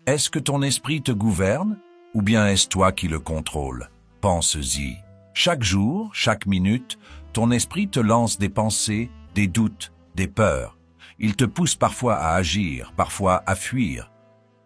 Est-ce que ton esprit te gouverne ou bien est-ce toi qui le contrôle? Pense-y. Chaque jour, chaque minute, ton esprit te lance des pensées, des doutes, des peurs. Il te pousse parfois à agir, parfois à fuir.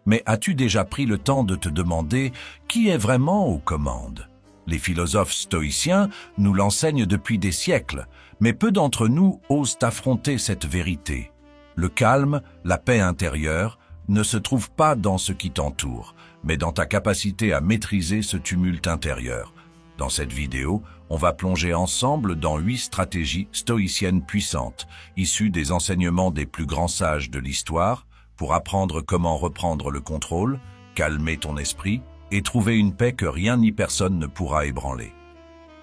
Mais as-tu déjà pris le temps de te demander qui est vraiment aux commandes? Les philosophes stoïciens nous l'enseignent depuis des siècles, mais peu d'entre nous osent affronter cette vérité. Le calme, la paix intérieure, ne se trouve pas dans ce qui t'entoure, mais dans ta capacité à maîtriser ce tumulte intérieur. Dans cette vidéo, on va plonger ensemble dans 8 stratégies stoïciennes puissantes, issues des enseignements des plus grands sages de l'histoire, pour apprendre comment reprendre le contrôle, calmer ton esprit et trouver une paix que rien ni personne ne pourra ébranler.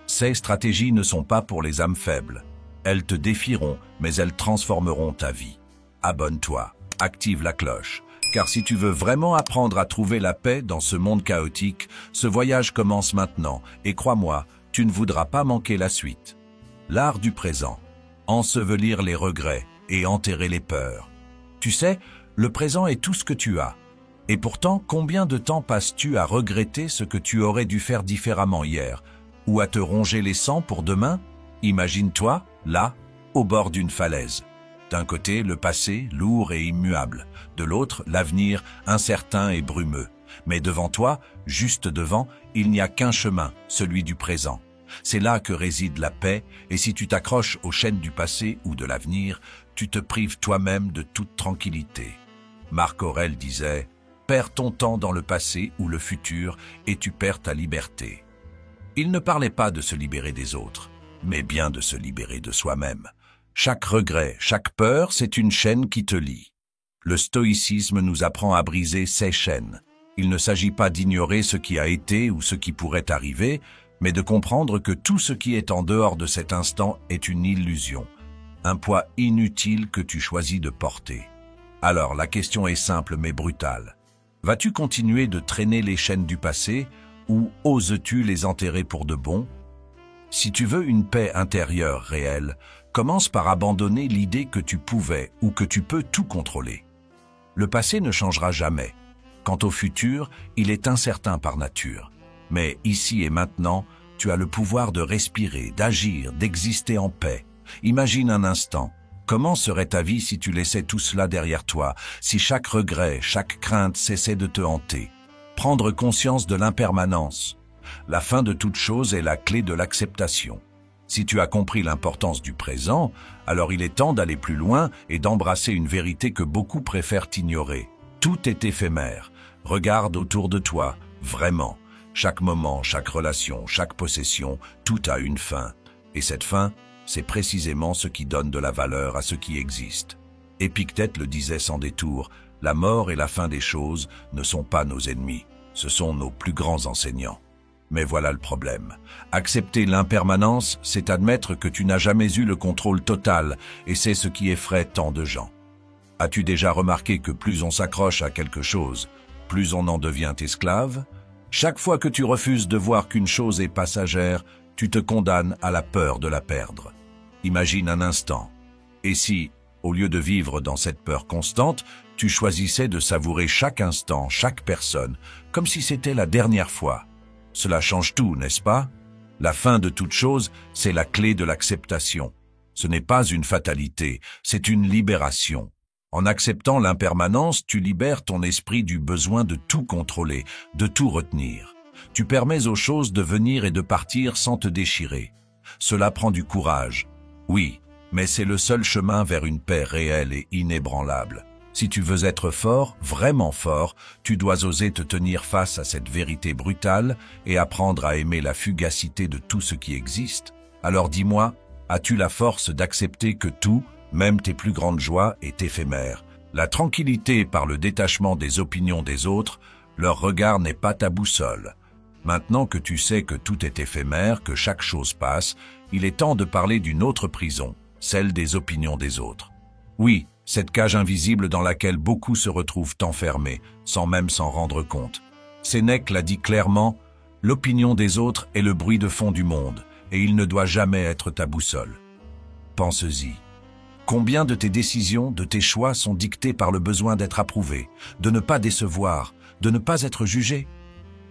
Ces stratégies ne sont pas pour les âmes faibles. Elles te défieront, mais elles transformeront ta vie. Abonne-toi, active la cloche, car si tu veux vraiment apprendre à trouver la paix dans ce monde chaotique, ce voyage commence maintenant, et crois-moi, tu ne voudras pas manquer la suite. L'art du présent, ensevelir les regrets et enterrer les peurs. Tu sais, le présent est tout ce que tu as. Et pourtant, combien de temps passes-tu à regretter ce que tu aurais dû faire différemment hier, ou à te ronger les sangs pour demain? Imagine-toi, là, au bord d'une falaise. D'un côté, le passé, lourd et immuable. De l'autre, l'avenir, incertain et brumeux. Mais devant toi, juste devant, il n'y a qu'un chemin, celui du présent. C'est là que réside la paix, et si tu t'accroches aux chaînes du passé ou de l'avenir, tu te prives toi-même de toute tranquillité. Marc Aurèle disait « Perds ton temps dans le passé ou le futur, et tu perds ta liberté. » Il ne parlait pas de se libérer des autres, mais bien de se libérer de soi-même. Chaque regret, chaque peur, c'est une chaîne qui te lie. Le stoïcisme nous apprend à briser ces chaînes. Il ne s'agit pas d'ignorer ce qui a été ou ce qui pourrait arriver, mais de comprendre que tout ce qui est en dehors de cet instant est une illusion, un poids inutile que tu choisis de porter. Alors la question est simple mais brutale. Vas-tu continuer de traîner les chaînes du passé ou oses-tu les enterrer pour de bon? Si tu veux une paix intérieure réelle, commence par abandonner l'idée que tu pouvais ou que tu peux tout contrôler. Le passé ne changera jamais. Quant au futur, il est incertain par nature. Mais ici et maintenant, tu as le pouvoir de respirer, d'agir, d'exister en paix. Imagine un instant. Comment serait ta vie si tu laissais tout cela derrière toi, si chaque regret, chaque crainte cessait de te hanter? Prendre conscience de l'impermanence. La fin de toute chose est la clé de l'acceptation. Si tu as compris l'importance du présent, alors il est temps d'aller plus loin et d'embrasser une vérité que beaucoup préfèrent ignorer. Tout est éphémère. Regarde autour de toi, vraiment. Chaque moment, chaque relation, chaque possession, tout a une fin. Et cette fin, c'est précisément ce qui donne de la valeur à ce qui existe. Épictète le disait sans détour, la mort et la fin des choses ne sont pas nos ennemis, ce sont nos plus grands enseignants. Mais voilà le problème. Accepter l'impermanence, c'est admettre que tu n'as jamais eu le contrôle total, et c'est ce qui effraie tant de gens. As-tu déjà remarqué que plus on s'accroche à quelque chose, plus on en devient esclave? Chaque fois que tu refuses de voir qu'une chose est passagère, tu te condamnes à la peur de la perdre. Imagine un instant. Et si, au lieu de vivre dans cette peur constante, tu choisissais de savourer chaque instant, chaque personne, comme si c'était la dernière fois? Cela change tout, n'est-ce pas? La fin de toute chose, c'est la clé de l'acceptation. Ce n'est pas une fatalité, c'est une libération. En acceptant l'impermanence, tu libères ton esprit du besoin de tout contrôler, de tout retenir. Tu permets aux choses de venir et de partir sans te déchirer. Cela prend du courage. Oui, mais c'est le seul chemin vers une paix réelle et inébranlable. Si tu veux être fort, vraiment fort, tu dois oser te tenir face à cette vérité brutale et apprendre à aimer la fugacité de tout ce qui existe. Alors dis-moi, as-tu la force d'accepter que tout, même tes plus grandes joies, est éphémère? La tranquillité par le détachement des opinions des autres, leur regard n'est pas ta boussole. Maintenant que tu sais que tout est éphémère, que chaque chose passe, il est temps de parler d'une autre prison, celle des opinions des autres. Oui, cette cage invisible dans laquelle beaucoup se retrouvent enfermés, sans même s'en rendre compte. Sénèque l'a dit clairement, « L'opinion des autres est le bruit de fond du monde, et il ne doit jamais être ta boussole. » Pense-y. Combien de tes décisions, de tes choix sont dictés par le besoin d'être approuvé, de ne pas décevoir, de ne pas être jugé.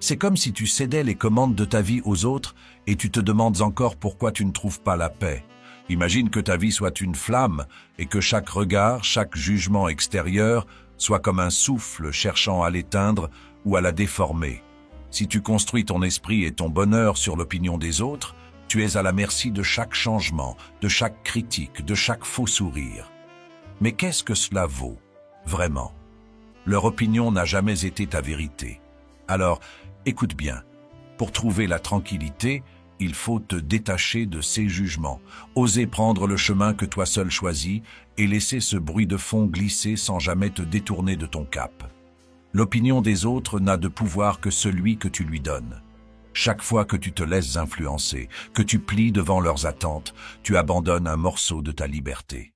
C'est comme si tu cédais les commandes de ta vie aux autres et tu te demandes encore pourquoi tu ne trouves pas la paix. Imagine que ta vie soit une flamme et que chaque regard, chaque jugement extérieur soit comme un souffle cherchant à l'éteindre ou à la déformer. Si tu construis ton esprit et ton bonheur sur l'opinion des autres, tu es à la merci de chaque changement, de chaque critique, de chaque faux sourire. Mais qu'est-ce que cela vaut, vraiment? Leur opinion n'a jamais été ta vérité. Alors, écoute bien, pour trouver la tranquillité, il faut te détacher de ces jugements, oser prendre le chemin que toi seul choisis et laisser ce bruit de fond glisser sans jamais te détourner de ton cap. L'opinion des autres n'a de pouvoir que celui que tu lui donnes. Chaque fois que tu te laisses influencer, que tu plies devant leurs attentes, tu abandonnes un morceau de ta liberté.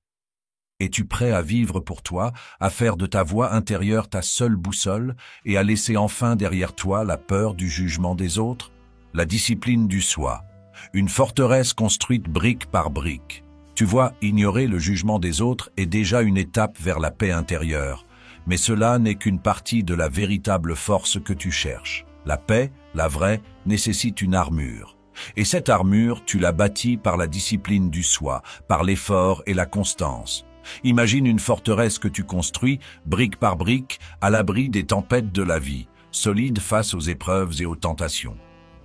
Es-tu prêt à vivre pour toi, à faire de ta voix intérieure ta seule boussole et à laisser enfin derrière toi la peur du jugement des autres? La discipline du soi, une forteresse construite brique par brique. Tu vois, ignorer le jugement des autres est déjà une étape vers la paix intérieure, mais cela n'est qu'une partie de la véritable force que tu cherches. La paix, la vraie, nécessite une armure. Et cette armure, tu la bâtis par la discipline du soi, par l'effort et la constance. Imagine une forteresse que tu construis, brique par brique, à l'abri des tempêtes de la vie, solide face aux épreuves et aux tentations.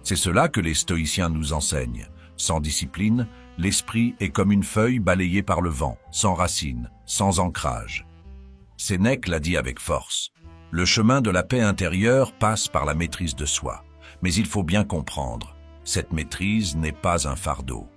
C'est cela que les stoïciens nous enseignent. Sans discipline, l'esprit est comme une feuille balayée par le vent, sans racines, sans ancrage. Sénèque l'a dit avec force. Le chemin de la paix intérieure passe par la maîtrise de soi. Mais il faut bien comprendre, cette maîtrise n'est pas un fardeau.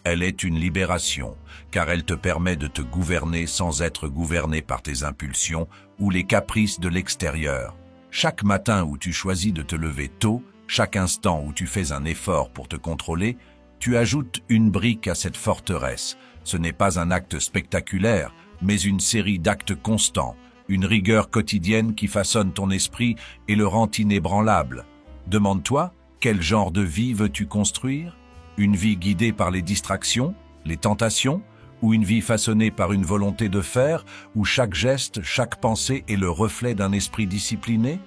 Elle est une libération, car elle te permet de te gouverner sans être gouverné par tes impulsions ou les caprices de l'extérieur. Chaque matin où tu choisis de te lever tôt, chaque instant où tu fais un effort pour te contrôler, tu ajoutes une brique à cette forteresse. Ce n'est pas un acte spectaculaire, mais une série d'actes constants, une rigueur quotidienne qui façonne ton esprit et le rend inébranlable. Demande-toi, quel genre de vie veux-tu construire? Une vie guidée par les distractions, les tentations, ou une vie façonnée par une volonté de faire, où chaque geste, chaque pensée est le reflet d'un esprit discipliné?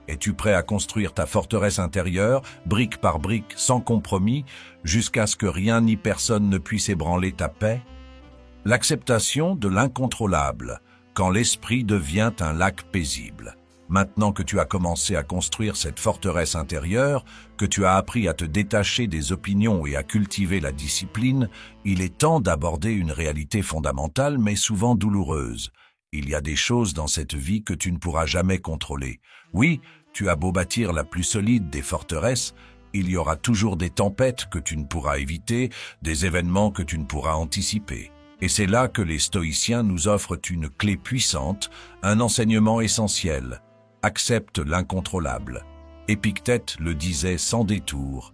Es-tu prêt à construire ta forteresse intérieure, brique par brique, sans compromis, jusqu'à ce que rien ni personne ne puisse ébranler ta paix? L'acceptation de l'incontrôlable, quand l'esprit devient un lac paisible. Maintenant que tu as commencé à construire cette forteresse intérieure, que tu as appris à te détacher des opinions et à cultiver la discipline, il est temps d'aborder une réalité fondamentale mais souvent douloureuse. Il y a des choses dans cette vie que tu ne pourras jamais contrôler. Oui, tu as beau bâtir la plus solide des forteresses, il y aura toujours des tempêtes que tu ne pourras éviter, des événements que tu ne pourras anticiper. Et c'est là que les stoïciens nous offrent une clé puissante, un enseignement essentiel. Accepte l'incontrôlable. Épictète le disait sans détour.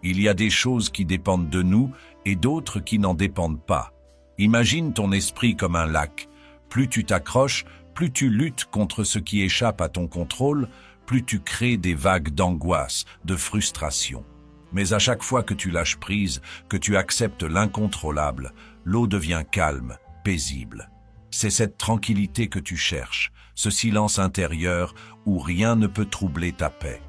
Il y a des choses qui dépendent de nous et d'autres qui n'en dépendent pas. Imagine ton esprit comme un lac. Plus tu t'accroches, plus tu luttes contre ce qui échappe à ton contrôle, plus tu crées des vagues d'angoisse, de frustration. Mais à chaque fois que tu lâches prise, que tu acceptes l'incontrôlable, l'eau devient calme, paisible. C'est cette tranquillité que tu cherches, ce silence intérieur où rien ne peut troubler ta paix.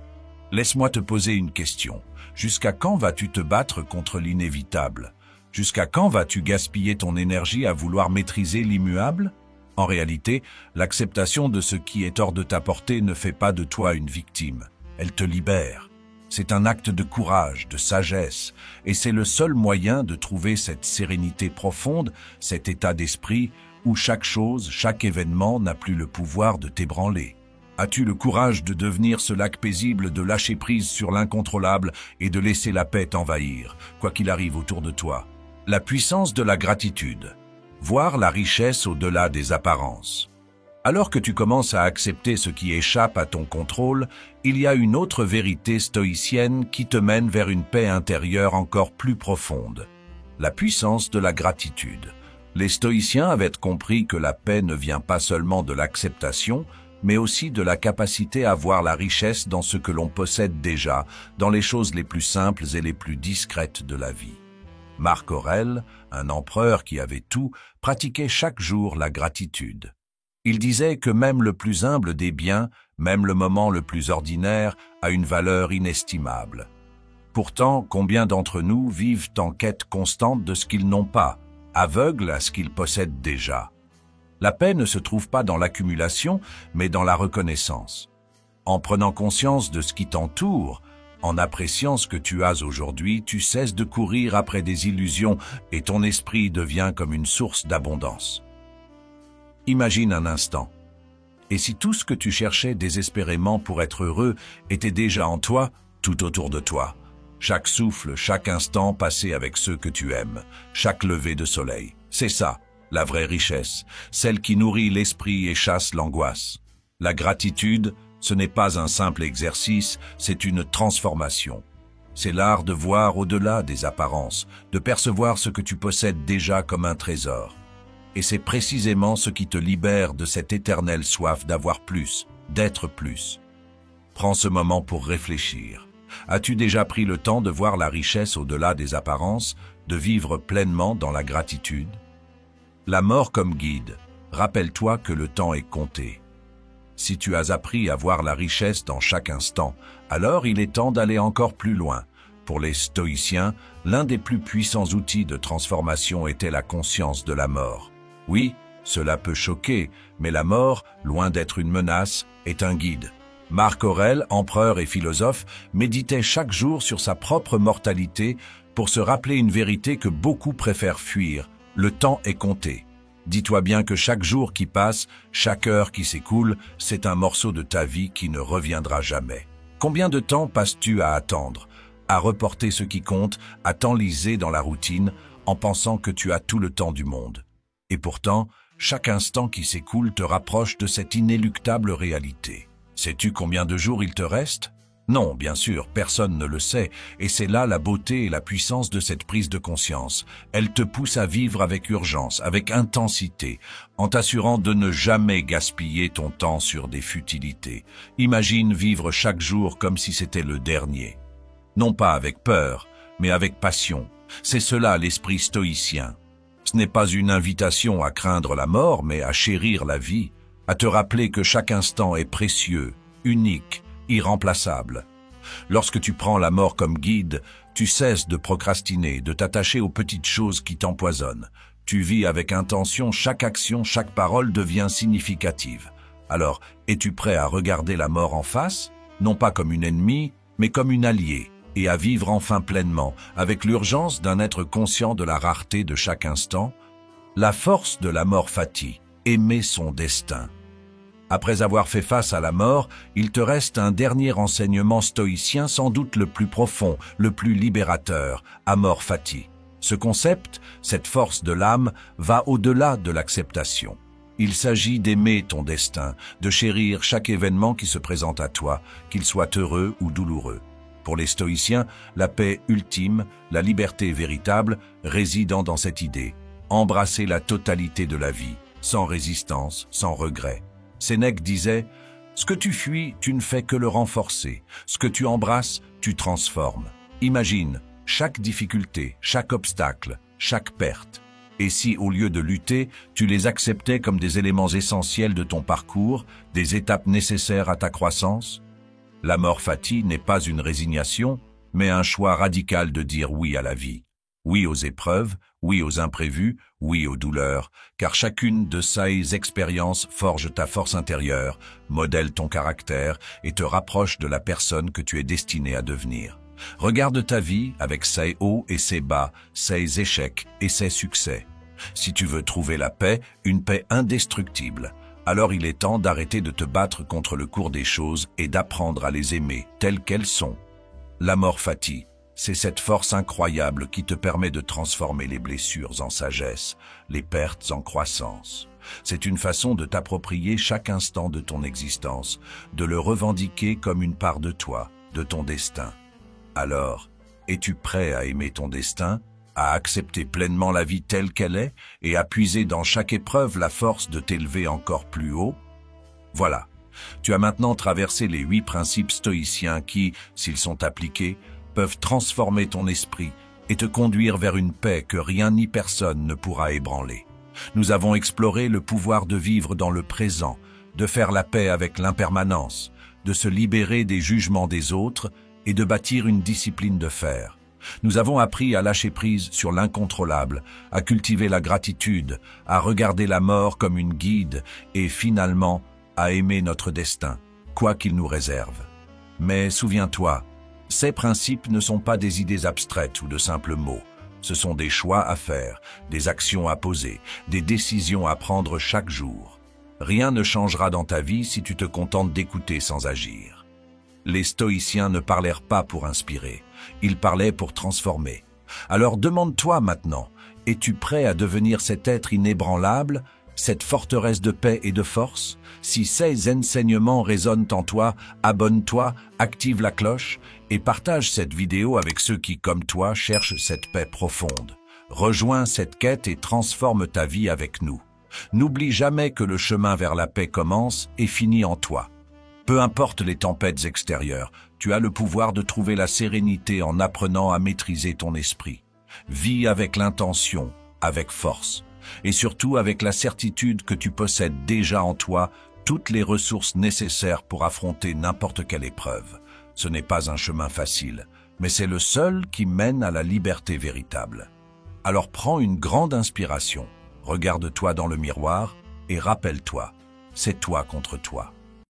Laisse-moi te poser une question. Jusqu'à quand vas-tu te battre contre l'inévitable? Jusqu'à quand vas-tu gaspiller ton énergie à vouloir maîtriser l'immuable? En réalité, l'acceptation de ce qui est hors de ta portée ne fait pas de toi une victime. Elle te libère. C'est un acte de courage, de sagesse, et c'est le seul moyen de trouver cette sérénité profonde, cet état d'esprit où chaque chose, chaque événement n'a plus le pouvoir de t'ébranler. As-tu le courage de devenir ce lac paisible, de lâcher prise sur l'incontrôlable et de laisser la paix t'envahir, quoi qu'il arrive autour de toi? La puissance de la gratitude. Voir la richesse au-delà des apparences. Alors que tu commences à accepter ce qui échappe à ton contrôle, il y a une autre vérité stoïcienne qui te mène vers une paix intérieure encore plus profonde. La puissance de la gratitude. Les stoïciens avaient compris que la paix ne vient pas seulement de l'acceptation, mais aussi de la capacité à voir la richesse dans ce que l'on possède déjà, dans les choses les plus simples et les plus discrètes de la vie. Marc Aurèle, un empereur qui avait tout, pratiquait chaque jour la gratitude. Il disait que même le plus humble des biens, Même le moment le plus ordinaire a une valeur inestimable. Pourtant, combien d'entre nous vivent en quête constante de ce qu'ils n'ont pas, aveugles à ce qu'ils possèdent déjà? La paix ne se trouve pas dans l'accumulation, mais dans la reconnaissance. En prenant conscience de ce qui t'entoure, en appréciant ce que tu as aujourd'hui, tu cesses de courir après des illusions et ton esprit devient comme une source d'abondance. Imagine un instant. Et si tout ce que tu cherchais désespérément pour être heureux était déjà en toi, tout autour de toi? Chaque souffle, chaque instant passé avec ceux que tu aimes, chaque lever de soleil. C'est ça, la vraie richesse, celle qui nourrit l'esprit et chasse l'angoisse. La gratitude, ce n'est pas un simple exercice, c'est une transformation. C'est l'art de voir au-delà des apparences, de percevoir ce que tu possèdes déjà comme un trésor. Et c'est précisément ce qui te libère de cette éternelle soif d'avoir plus, d'être plus. Prends ce moment pour réfléchir. As-tu déjà pris le temps de voir la richesse au-delà des apparences, de vivre pleinement dans la gratitude? La mort comme guide, rappelle-toi que le temps est compté. Si tu as appris à voir la richesse dans chaque instant, alors il est temps d'aller encore plus loin. Pour les stoïciens, l'un des plus puissants outils de transformation était la conscience de la mort. Oui, cela peut choquer, mais la mort, loin d'être une menace, est un guide. Marc Aurèle, empereur et philosophe, méditait chaque jour sur sa propre mortalité pour se rappeler une vérité que beaucoup préfèrent fuir. Le temps est compté. Dis-toi bien que chaque jour qui passe, chaque heure qui s'écoule, c'est un morceau de ta vie qui ne reviendra jamais. Combien de temps passes-tu à attendre, à reporter ce qui compte, à t'enliser dans la routine, en pensant que tu as tout le temps du monde? Et pourtant, chaque instant qui s'écoule te rapproche de cette inéluctable réalité. Sais-tu combien de jours il te reste? Non, bien sûr, personne ne le sait, et c'est là la beauté et la puissance de cette prise de conscience. Elle te pousse à vivre avec urgence, avec intensité, en t'assurant de ne jamais gaspiller ton temps sur des futilités. Imagine vivre chaque jour comme si c'était le dernier. Non pas avec peur, mais avec passion. C'est cela l'esprit stoïcien. Ce n'est pas une invitation à craindre la mort, mais à chérir la vie, à te rappeler que chaque instant est précieux, unique, irremplaçable. Lorsque tu prends la mort comme guide, tu cesses de procrastiner, de t'attacher aux petites choses qui t'empoisonnent. Tu vis avec intention, chaque action, chaque parole devient significative. Alors, es-tu prêt à regarder la mort en face, non pas comme une ennemie, mais comme une alliée, et à vivre enfin pleinement, avec l'urgence d'un être conscient de la rareté de chaque instant? La force de la mort fati, aimer son destin. Après avoir fait face à la mort, il te reste un dernier enseignement stoïcien, sans doute le plus profond, le plus libérateur, amor fati. Ce concept, cette force de l'âme, va au-delà de l'acceptation. Il s'agit d'aimer ton destin, de chérir chaque événement qui se présente à toi, qu'il soit heureux ou douloureux. Pour les stoïciens, la paix ultime, la liberté véritable, résidant dans cette idée. Embrasser la totalité de la vie, sans résistance, sans regret. Sénèque disait « Ce que tu fuis, tu ne fais que le renforcer. Ce que tu embrasses, tu transformes. » Imagine chaque difficulté, chaque obstacle, chaque perte. Et si, au lieu de lutter, tu les acceptais comme des éléments essentiels de ton parcours, des étapes nécessaires à ta croissance? La mort fati n'est pas une résignation, mais un choix radical de dire oui à la vie. Oui aux épreuves, oui aux imprévus, oui aux douleurs, car chacune de ces expériences forge ta force intérieure, modèle ton caractère et te rapproche de la personne que tu es destiné à devenir. Regarde ta vie avec ses hauts et ses bas, ses échecs et ses succès. Si tu veux trouver la paix, une paix indestructible, alors il est temps d'arrêter de te battre contre le cours des choses et d'apprendre à les aimer telles qu'elles sont. L'amor fati, c'est cette force incroyable qui te permet de transformer les blessures en sagesse, les pertes en croissance. C'est une façon de t'approprier chaque instant de ton existence, de le revendiquer comme une part de toi, de ton destin. Alors, es-tu prêt à aimer ton destin, à accepter pleinement la vie telle qu'elle est et à puiser dans chaque épreuve la force de t'élever encore plus haut? Voilà, tu as maintenant traversé les 8 principes stoïciens qui, s'ils sont appliqués, peuvent transformer ton esprit et te conduire vers une paix que rien ni personne ne pourra ébranler. Nous avons exploré le pouvoir de vivre dans le présent, de faire la paix avec l'impermanence, de se libérer des jugements des autres et de bâtir une discipline de fer. Nous avons appris à lâcher prise sur l'incontrôlable, à cultiver la gratitude, à regarder la mort comme une guide et finalement à aimer notre destin, quoi qu'il nous réserve. Mais souviens-toi, ces principes ne sont pas des idées abstraites ou de simples mots. Ce sont des choix à faire, des actions à poser, des décisions à prendre chaque jour. Rien ne changera dans ta vie si tu te contentes d'écouter sans agir. Les stoïciens ne parlèrent pas pour inspirer, ils parlaient pour transformer. Alors demande-toi maintenant, es-tu prêt à devenir cet être inébranlable, cette forteresse de paix et de force? Si ces enseignements résonnent en toi, abonne-toi, active la cloche et partage cette vidéo avec ceux qui, comme toi, cherchent cette paix profonde. Rejoins cette quête et transforme ta vie avec nous. N'oublie jamais que le chemin vers la paix commence et finit en toi. Peu importe les tempêtes extérieures, tu as le pouvoir de trouver la sérénité en apprenant à maîtriser ton esprit. Vis avec l'intention, avec force, et surtout avec la certitude que tu possèdes déjà en toi toutes les ressources nécessaires pour affronter n'importe quelle épreuve. Ce n'est pas un chemin facile, mais c'est le seul qui mène à la liberté véritable. Alors prends une grande inspiration, regarde-toi dans le miroir et rappelle-toi, c'est toi contre toi.